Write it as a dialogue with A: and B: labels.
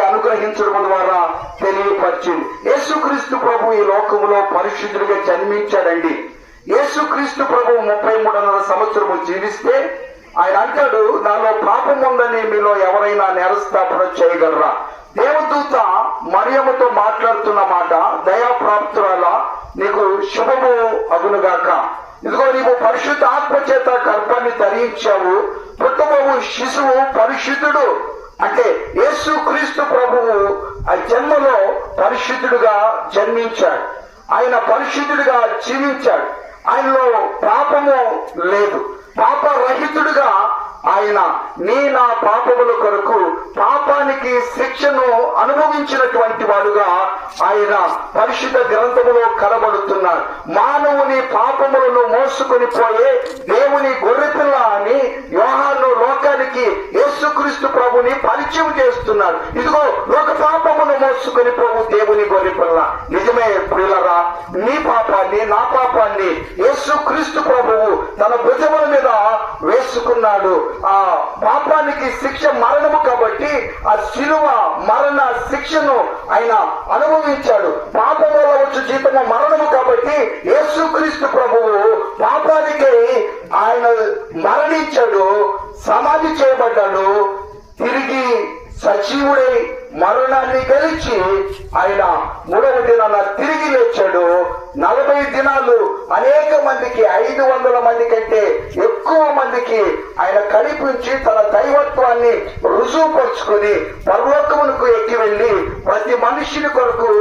A: అనుగ్రహించడం ద్వారా తెలియపరిచింది. యేసుక్రీస్తు ప్రభు ఈ లోకములో పరిశుద్ధుడిగా జన్మించాడండి. యేసుక్రీస్తు ప్రభు 33.5 సంవత్సరము జీవిస్తే ఆయన అంటాడు, నాలో పాపం ఉందని మీలో ఎవరైనా నేరస్థాపన చేయగలరా? దేవదూత మరియమ్మతో మాట్లాడుతున్న మాట, దయాప్రాప్తురాల నీకు శుభము అగునుగాక. ఇదిగో నీవు పరిశుద్ధ ఆత్మ చేత గర్భాన్ని ధరించావు, పుట్టబోవు శిశువు పరిశుద్ధుడు. అంటే యేసుక్రీస్తు ప్రభువు ఆ జన్మలో పరిశుద్ధుడుగా జన్మించాడు. ఆయన పరిశుద్ధుడిగా జీవించాడు. ఆయనలో పాపము లేదు. పాపరహితుడుగా ఆయన నా పాపముల కొరకు పాపానికి శిక్షను అనుభవించినటువంటి వాడుగా ఆయన పరిశుద్ధ గ్రంథములో కనబడుతున్నాడు. మానవుని పాపములను మోసుకొని పోయే దేవుని గొర్రెపిల్ల అని యోహాను లోకానికి యేసుక్రీస్తు ప్రభుని పరిచయం చేస్తున్నాడు. ఇదిగో లోక పాపమును మోసుకొని పోవు దేవుని గొర్రెపిల్ల. నిజమే ప్రియులరా, నీ పాపాన్ని నా పాపాన్ని యేసుక్రీస్తు ప్రభువు తన భుజముల మీద వేసుకున్నాడు. ఆ పాపానికి శిక్ష మరణము కాబట్టి ఆ శిలువ మరణ శిక్షను ఆయన అనుభవించాడు. పాపముల వచ్చి జీతము మరణము కాబట్టి యేసుక్రీస్తు ప్రభువు పాపానికి ఆయన మరణించాడు, సమాధి చేయబడ్డాడు, తిరిగి సజీవుడై మరణాన్ని గెలిచి ఆయన 3వ దినాన తిరిగి లేచాడు. 40 దినాలు అనేక మందికి, 500 మంది కంటే ఎక్కువ మందికి ఆయన కనిపించి తన దైవత్వాన్ని రుజువుపరుచుకుని పరలోకమునకు ఎక్కి వెళ్లి ప్రతి మనిషిని కొరకు